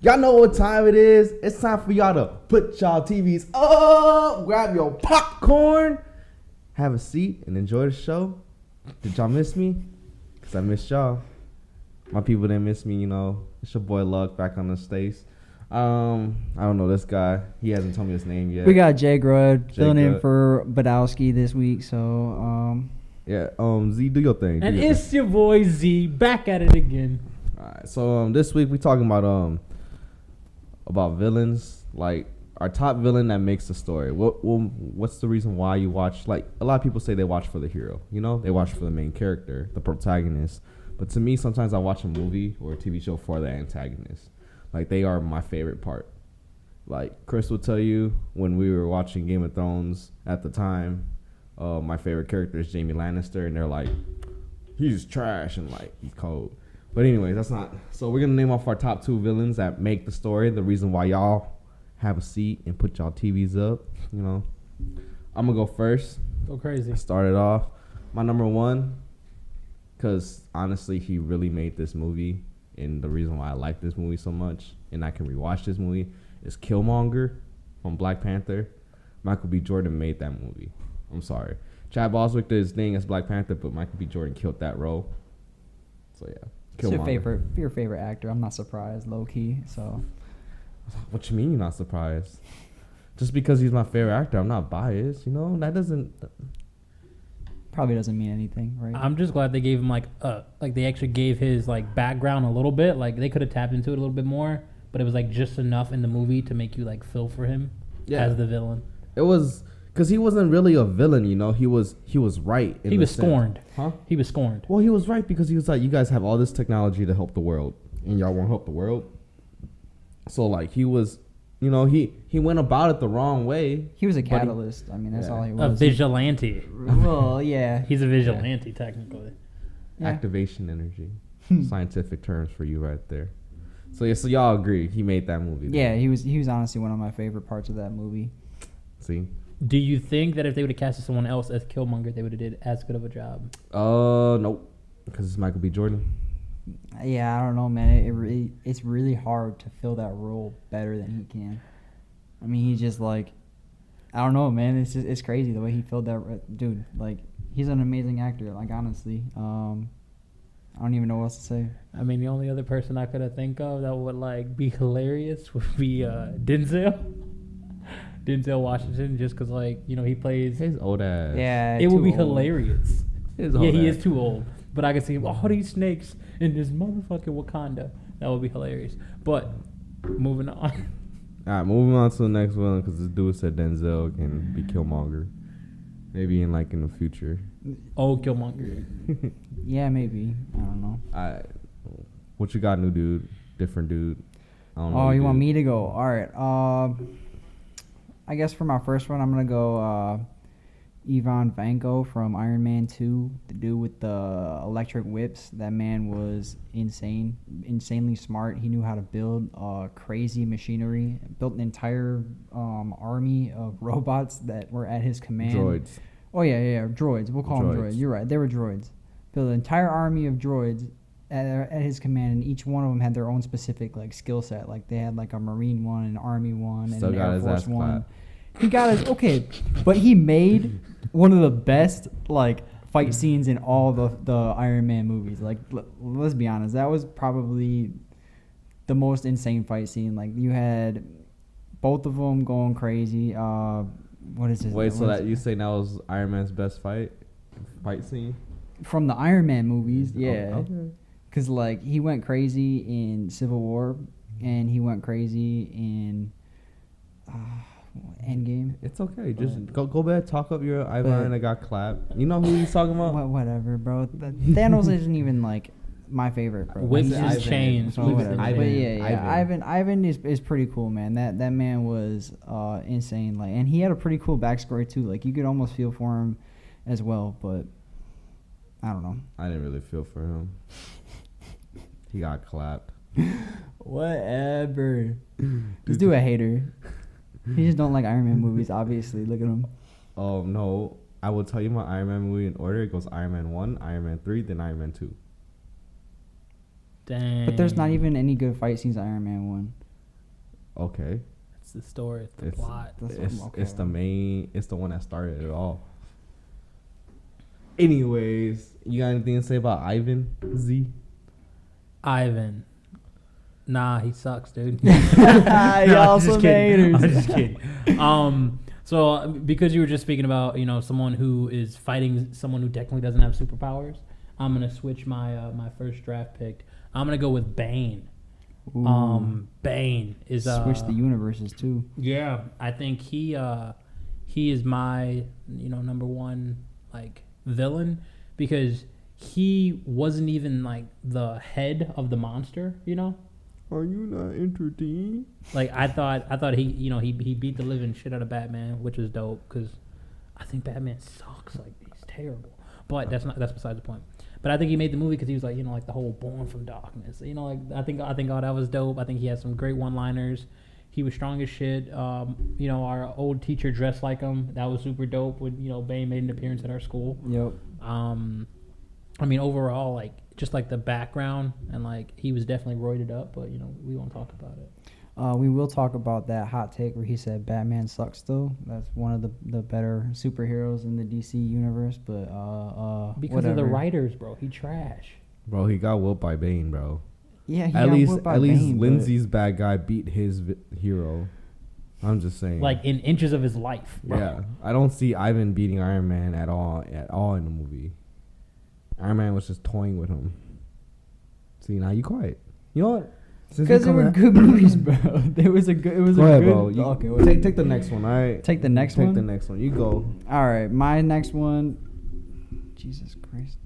Y'all know what time it is. It's time for y'all to put y'all TVs up, grab your popcorn, have a seat, and enjoy the show. Did y'all miss me? Because I missed y'all. My people didn't miss me, you know. It's your boy Luck back on the stage. I don't know this guy. He hasn't told me his name yet. We got Jay Grud filling in for Badowski this week, so yeah, Z, do your thing. And it's your boy Z back at it again. Alright, so this week we talking about villains, like our top villain that makes the story. What's the reason why you watch? Like a lot of people say they watch for the hero, you know, they watch for the main character, the protagonist. But to me, sometimes I watch a movie or a TV show for the antagonist. Like they are my favorite part. Like Chris will tell you when we were watching Game of Thrones at the time, my favorite character is Jaime Lannister, and they're like, he's trash and like he's cold. But anyways, that's not. So we're gonna name off our top 2 villains that make the story. The reason why y'all have a seat and put y'all TVs up. You know, I'm gonna go first. Go crazy. Start it off. My number 1, because honestly, he really made this movie, and the reason why I like this movie so much, and I can rewatch this movie, is Killmonger from Black Panther. Michael B. Jordan made that movie. I'm sorry, Chad Boswick did his thing as Black Panther, but Michael B. Jordan killed that role. So yeah. it's your favorite actor. I'm not surprised, low key. So, what you mean you're not surprised? Just because he's my favorite actor, I'm not biased. You know that doesn't. Probably doesn't mean anything, right? I'm just glad they gave him like they actually gave his like background a little bit. Like they could have tapped into it a little bit more, but it was like just enough in the movie to make you like feel for him as the villain. It was because he wasn't really a villain, you know. He was right. He was scorned. Huh? He was scorned. Well, he was right because he was like, you guys have all this technology to help the world, and y'all won't help the world. So like he was, you know, he went about it the wrong way. He was a catalyst. I mean, that's all he was. A vigilante. Well, yeah. He's a vigilante technically. Yeah. Activation energy, scientific terms for you right there. So yeah, so y'all agree he made that movie. Yeah, then. he was honestly one of my favorite parts of that movie. See. Do you think that if they would have casted someone else as Killmonger, they would have did as good of a job? Nope, because it's Michael B. Jordan. Yeah, I don't know, man. It's really hard to fill that role better than he can. I mean, he's just like, I don't know, man. It's crazy the way he filled that dude. Like, he's an amazing actor. Like, honestly, I don't even know what else to say. I mean, the only other person I could think of that would like be hilarious would be Denzel. Denzel Washington, just because, like, you know, he plays his old ass. Yeah, it would be old. Hilarious. His Yeah, old he ass. is too old. But I could see him, all these snakes in this motherfucking Wakanda. That would be hilarious. But moving on. All right, moving on to the next one because this dude said Denzel can be Killmonger. Maybe in the future. Oh, Killmonger. Yeah, maybe. I don't know. All right, what you got, new dude? Different dude? I don't know. Oh, you want me to go? All right. I guess for my first one, I'm going to go Ivan Vanko from Iron Man 2, the dude with the electric whips. That man was insanely smart. He knew how to build crazy machinery, built an entire army of robots that were at his command. Droids. Oh, yeah, droids. We'll call them droids. You're right. They were droids. Built an entire army of droids at his command, and each one of them had their own specific like skill set. Like they had like a Marine one, an Army one, and an Air Force one. He got his but he made one of the best like fight scenes in all the Iron Man movies. Like let's be honest, that was probably the most insane fight scene. Like you had both of them going crazy. What is this? Wait, so that you say that was Iron Man's best fight scene from the Iron Man movies? Yeah. Oh, okay. Because, like, he went crazy in Civil War, and he went crazy in Endgame. It's okay. Just go back, talk up your Ivan that got clapped. You know who he's talking about? Whatever, bro. Thanos isn't even, like, my favorite, bro. Whips his chains. But yeah, Ivan is pretty cool, man. That man was insane. Like, and he had a pretty cool backstory, too. Like, you could almost feel for him as well, but I don't know. I didn't really feel for him. He got clapped. Whatever. This dude a hater. He just don't like Iron Man movies, obviously. Look at him. Oh, no. I will tell you my Iron Man movie in order. It goes Iron Man 1, Iron Man 3, then Iron Man 2. Dang. But there's not even any good fight scenes in Iron Man 1. Okay. It's the story. It's the plot. It's the main. It's the one that started it all. Anyways, you got anything to say about Ivan Z? Ivan. Nah, he sucks, dude. Y'all some haters. I'm just kidding. So because you were just speaking about, someone who is fighting someone who technically doesn't have superpowers, I'm gonna switch my my first draft pick. I'm gonna go with Bane. Bane is switch the universes too. Yeah, I think he is my number one villain, because he wasn't even the head of the monster. Are you not entertained? I thought he he beat the living shit out of Batman, which was dope, because I think Batman sucks. He's terrible. But that's besides the point. But I think he made the movie because he was the whole Born from Darkness. I think all that was dope. I think he had some great one-liners. He was strong as shit. Our old teacher dressed like him. That was super dope when Bane made an appearance at our school. Yep. Overall, just the background, and he was definitely roided up. But we won't talk about it. We will talk about that hot take where he said Batman sucks still. That's one of the better superheroes in the DC universe, but because whatever. of the writers, bro. He trash. Bro, he got whooped by Bane, bro. Yeah, at least Lindsay's bad guy beat his hero. I'm just saying. In inches of his life, bro. Yeah, I don't see Ivan beating Iron Man at all in the movie. Iron Man was just toying with him. See, now you quiet. You know what? Because they were good movies, bro. It was a good. Bro. Okay, take the next one. All right. Take the next one. Take the next one. You go. All right, my next one. Jesus Christ.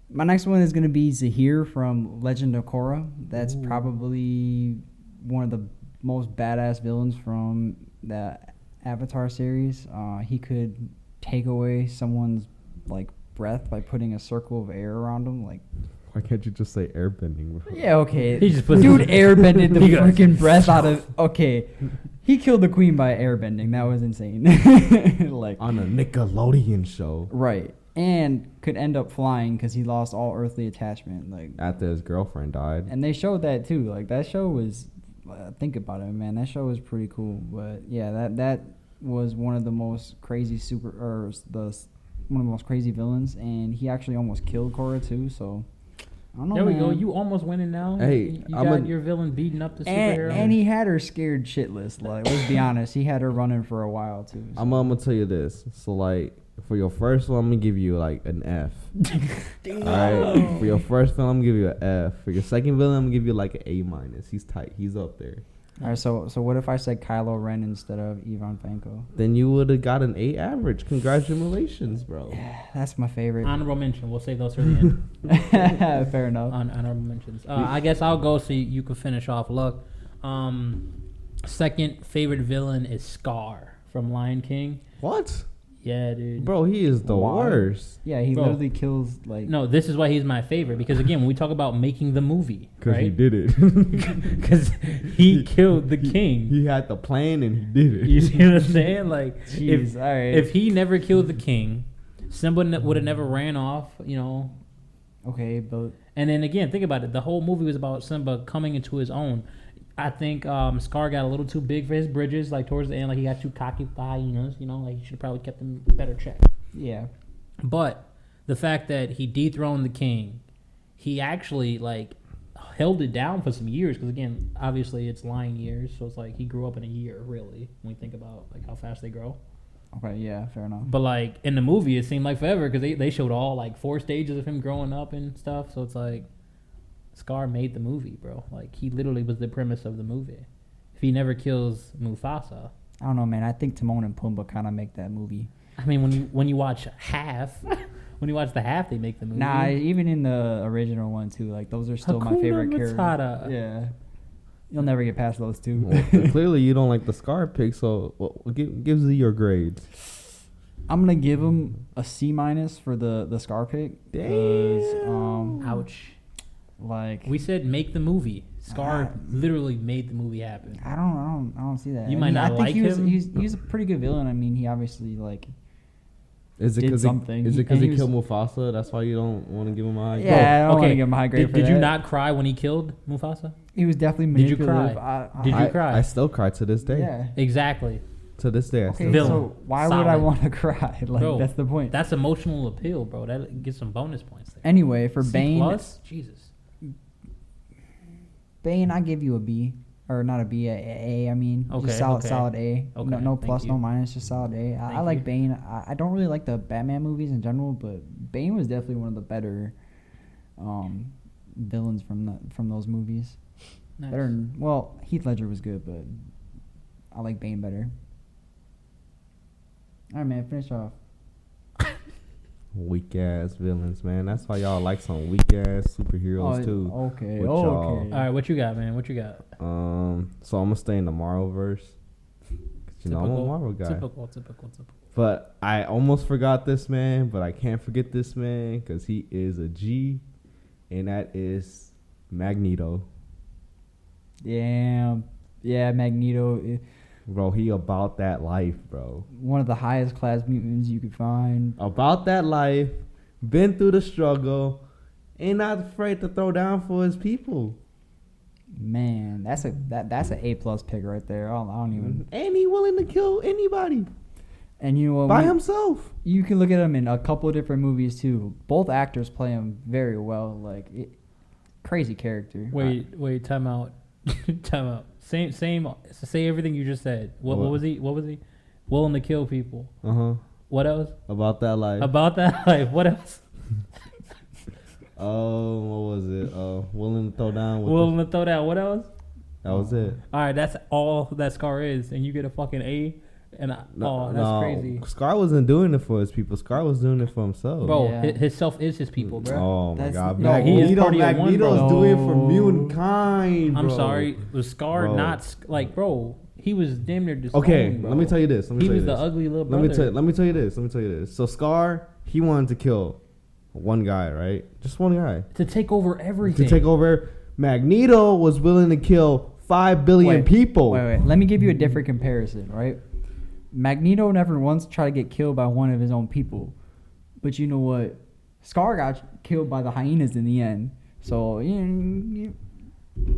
My next one is gonna be Zeher from Legend of Korra. That's probably one of the most badass villains from the Avatar series. He could take away someone's breath by putting a circle of air around him, Why can't you just say airbending? Yeah, okay. He just put airbended the freaking breath out of. Okay, he killed the queen by airbending. That was insane. On a Nickelodeon show, right? And could end up flying because he lost all earthly attachment. After his girlfriend died, and they showed that too. That show was. Think about it, man. That show was pretty cool. But yeah, that was one of the most crazy one of the most crazy villains, and he actually almost killed Korra too. So. I don't know, there we man. go. You almost winning now. Hey, you got your villain beating up the superhero. And he had her scared shitless. Let's be honest, he had her running for a while too. So. I'm gonna tell you this. So for your first one, I'm gonna give you an F. All right. For your first villain, I'm gonna give you an F. For your second villain, I'm gonna give you an A-. He's tight. He's up there. All right. So what if I said Kylo Ren instead of Ivan Vanko? Then you would have got an A average. Congratulations, bro. That's my favorite. Honorable mention. We'll save those for the end. Fair enough. Honorable mentions. I guess I'll go so you can finish off. Look, second favorite villain is Scar from Lion King. What? Yeah, dude. Bro, he is the worst. Yeah, he literally kills No, this is why he's my favorite, because again, when we talk about making the movie, because he did it. Because he killed the king. He had the plan and he did it. You see what I'm saying? Jeez, all right. If he never killed the king, Simba would have never ran off. Okay, but and then again, think about it. The whole movie was about Simba coming into his own. I think Scar got a little too big for his bridges. Towards the end, he got too cocky with the hyenas. He should have probably kept them better checked. Yeah. But the fact that he dethroned the king, he actually held it down for some years. Because again, obviously it's lion years, so it's he grew up in a year, really. When we think about how fast they grow. Okay, yeah, fair enough. But in the movie, it seemed like forever because they showed all 4 stages of him growing up and stuff. So it's Scar made the movie, bro. He literally was the premise of the movie. If he never kills Mufasa, I don't know, man. I think Timon and Pumbaa kind of make that movie. I mean, when you watch half, when you watch the half, they make the movie. Nah, even in the original one too. Those are still my favorite characters. Yeah, you'll never get past those two. Well, clearly, you don't like the Scar pick, so give Z your grades. I'm gonna give him a C- for the Scar pick. Damn. Ouch. We said, make the movie. Scar literally made the movie happen. I don't see that. You might not like him. He's a pretty good villain. I mean, he obviously Is it did because something. Is it because And he killed Mufasa? That's why you don't want to give him a high grade? Yeah, I don't want to give him a high grade for Did you that. not cry when he killed Mufasa? He was definitely Did you manipulative. cry? Did you cry? I still cry to this day. Yeah. Exactly. To this day, I Okay, still Villain. so why would Solid. I want to cry? Like, Bro, that's the point. That's emotional appeal, bro. That gets some bonus points there. Anyway, for C Bane, plus? Jesus. Bane, I give you a B. Or not a B, a I mean. Okay, Just solid, okay. solid A. Okay, No thank plus, you. no minus, just solid A. I Thank like you. Bane. I don't really like the Batman movies in general, but Bane was definitely one of the better villains from those movies. Nice. Well, Heath Ledger was good, but I like Bane better. All right, man, finish off. Weak ass villains, man. That's why y'all like some weak ass superheroes too. Okay, with y'all. okay. All right, what you got, man? What you got? So I'm gonna stay in the Marvel verse. You know, I'm a Marvel guy. Typical. But I almost forgot this man, but I can't forget this man because he is a G, and that is Magneto. Yeah, Magneto. Bro, he about that life, bro. One of the highest class mutants you could find. About that life, been through the struggle, ain't not afraid to throw down for his people. Man, that's an A plus pick right there. I don't even. Ain't he willing to kill anybody And you know what? by himself? You can look at him in a couple of different movies too. Both actors play him very well. Crazy character. Wait, time out. Time out. Same. Say everything you just said. What was he? Willing to kill people. What else? About that life. About that life. What else? What was it? Willing to throw down. Willing to throw down. What else? That was it. All right, that's all that Scar is, and you get a fucking A. And that's crazy. Scar wasn't doing it for his people. Scar was doing it for himself. Bro, Yeah. his self is his people, bro. Oh my That's- God, no, he is party of one, Magneto's bro. doing it for mutant, bro. I'm sorry, was Scar Bro. not like, bro? He was damn near just Okay, bro. let me tell you this. He was the ugly little brother. Let me tell you this. So Scar, he wanted to kill one guy, right? Just one guy. to take over everything. To take over. Magneto was willing to kill 5 billion people. Wait. Let me give you a different comparison, right? Magneto never once tried to get killed by one of his own people. But you know what? Scar got killed by the hyenas in the end. So, you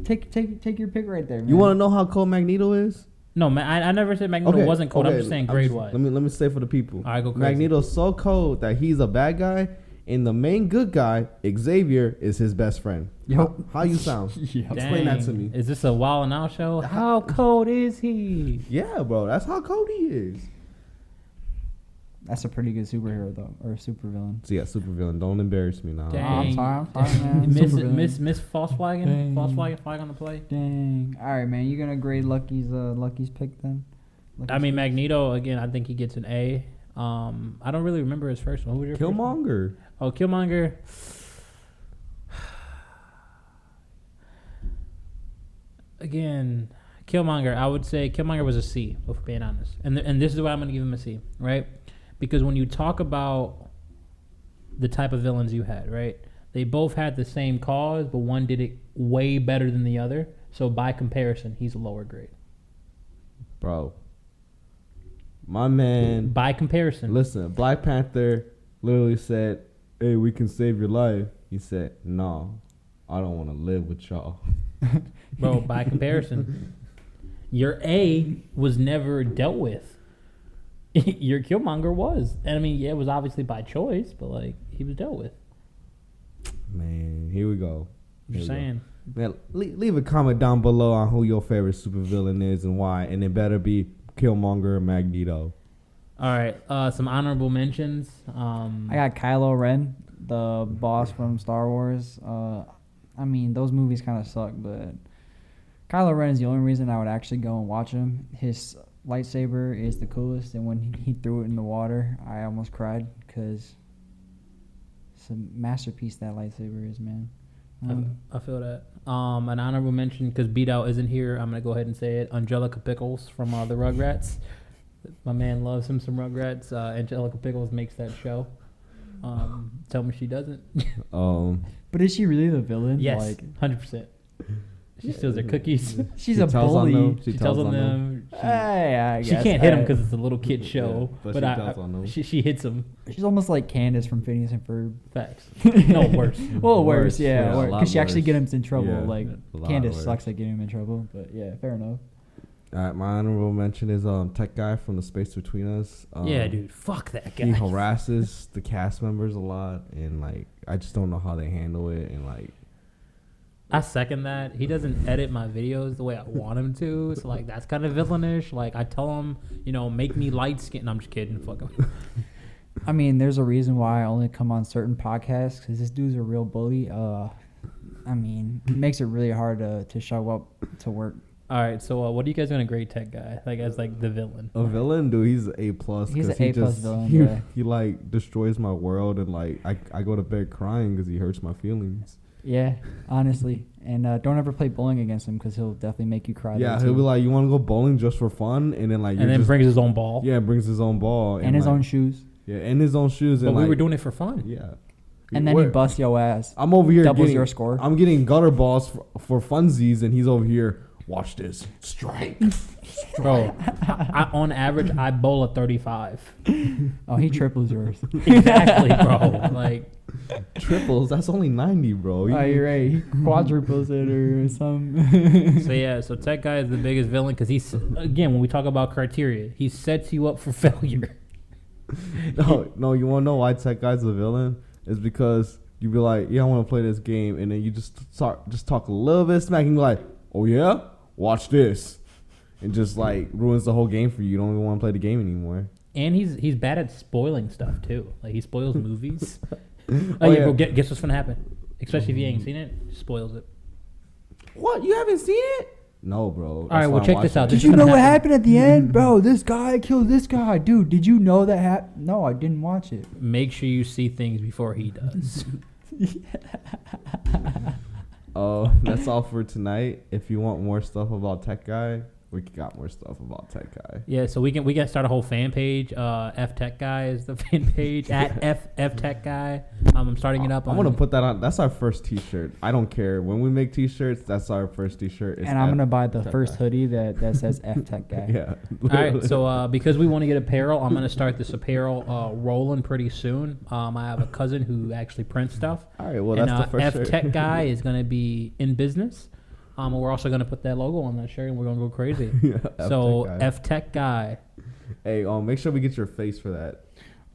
take your pick right there, man. You want to know how cold Magneto is? No, man, I never said Magneto wasn't cold. I'm just saying grade wise. Let me say for the people. All right, go crazy. Magneto's so cold that he's a bad guy, and the main good guy, Xavier, is his best friend. Yep. How you sound? Yep. Explain that to me. Is this a Wild and Out show? How cold is he? Yeah, bro, that's how cold he is. That's a pretty good superhero, though, or supervillain. So yeah, supervillain. Don't embarrass me now. Dang. I'm sorry, man. Supervillain. Miss False Flagging? Dang. False Flagging flag on the play? Dang. All right, man. You gonna grade Lucky's pick then? I mean, Magneto, again, I think he gets an A. I don't really remember his first one. Who was your first one? Killmonger. Oh, Killmonger. Again, Killmonger, I would say Killmonger was a C, if we're being honest. And this is why I'm going to give him a C, right? Because when you talk about the type of villains you had, right? They both had the same cause, but one did it way better than the other. So by comparison, he's a lower grade. Bro. My man. By comparison. Listen, Black Panther literally said, "Hey, we can save your life." He said, "No, I don't want to live with y'all." Bro, by comparison, your A was never dealt with. Your Killmonger was. And I mean, yeah, it was obviously by choice, but like, he was dealt with. Man, here we go. Just saying. Man, leave a comment down below on who your favorite supervillain is and why, and it better be Killmonger or Magneto. All right, some honorable mentions. I got Kylo Ren, the boss from Star Wars. I mean, those movies kind of suck, but Kylo Ren is the only reason I would actually go and watch him. His lightsaber is the coolest, and when he threw it in the water, I almost cried because it's a masterpiece that lightsaber is, man. I feel that. An honorable mention, because Beat Out isn't here, I'm going to go ahead and say it. Angelica Pickles from the Rugrats. My man loves him some Rugrats. Angelica Pickles makes that show. Tell me she doesn't. But is she really the villain? Yes, Like, 100%. She steals their cookies. she's She a tells on bully. them. She tells on them. I She guess. can't hit him because it's a little kid show. but but she does on him. she hits him. She's almost like Candace from Phineas and Ferb. Facts. No, worse. Well, worse, Worse, yeah. yeah, a lot Because she actually worse. gets him in trouble. Yeah, Like, a lot Candace worse. sucks at getting him in trouble. But yeah, fair enough. All right, my honorable mention is Tech Guy from The Space Between Us. Yeah, dude. Fuck that guy. He harasses the cast members a lot, and like I just don't know how they handle it. And like, I second that. He doesn't edit my videos the way I want him to. So like that's kind of villainish. Like I tell him, make me light skinned. I'm just kidding. Fuck him. I mean, there's a reason why I only come on certain podcasts because this dude's a real bully. I mean, it makes it really hard to show up to work. All right. So what are you guys gonna grade Tech Guy? Like as like the villain. a villain, dude, he's A plus. He's an he A+ just- villain, He, yeah. he like destroys my world, and like I go to bed crying because he hurts my feelings. Yeah, honestly. And don't ever play bowling against him because he'll definitely make you cry. Yeah, there, he'll too. be like, "You want to go bowling just for fun?" And then like, And then brings his own ball. yeah, brings his own ball and his like, own shoes. Yeah, and his own shoes. But and we like, were doing it for fun. Yeah. And then he busts your ass. I'm over here doubles getting, your score. I'm getting gutter balls for funsies, and he's over here. Watch this strike. Bro, I on average I bowl a 35. Oh, he triples yours. Exactly, bro. Like Triples. That's only 90, bro. Oh, you're right. He quadruples it or something. so yeah, so Tech Guy is the biggest villain because he's again when we talk about criteria, he sets you up for failure. No, you want to know why Tech Guy's a villain? It's because you be like, yeah, I want to play this game, and then you just talk a little bit smack, and you're like, oh yeah, watch this, and just like ruins the whole game for you. You don't even want to play the game anymore. And he's bad at spoiling stuff too. Like he spoils movies. Oh, yeah, yeah. bro, guess what's gonna happen? Especially if you ain't seen it, spoils it. What? You haven't seen it? No, bro. All right, well check this out. Did you know what happened at the end? Bro, this guy killed this guy. Dude, did you know that happened? No, I didn't watch it. Make sure you see things before he does. That's all for tonight. If you want more stuff about Tech Guy, we got more stuff about Tech Guy. Yeah, so we can start a whole fan page. F Tech Guy is the fan page at F Tech Guy. I'm starting it up. I'm gonna put that on. That's our first T-shirt. I don't care when we make T-shirts. That's our first T-shirt. It's And I'm F going to buy the Tech first Guy. hoodie that says F Tech Guy. Yeah. All right, so because we want to get apparel, I'm gonna start this apparel rolling pretty soon. I have a cousin who actually prints stuff. All right. Well, And that's the first F shirt. Tech Guy is gonna be in business. We're also gonna put that logo on that shirt, and we're gonna go crazy. Yeah, So F Tech Guy. F Tech Guy. Hey, make sure we get your face for that.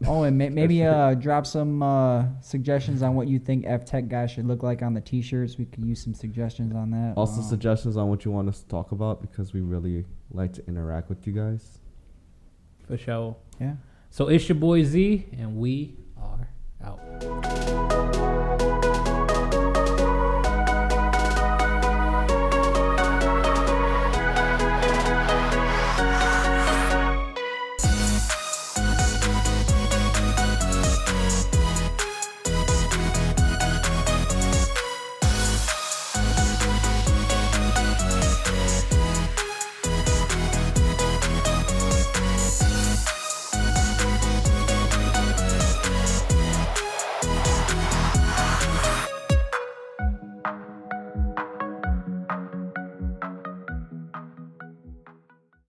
Oh, and maybe drop some suggestions on what you think F Tech Guy should look like on the T-shirts. We could use some suggestions on that. Also, suggestions on what you want us to talk about because we really like to interact with you guys. For sure. Yeah. So it's your boy Z, and we are out.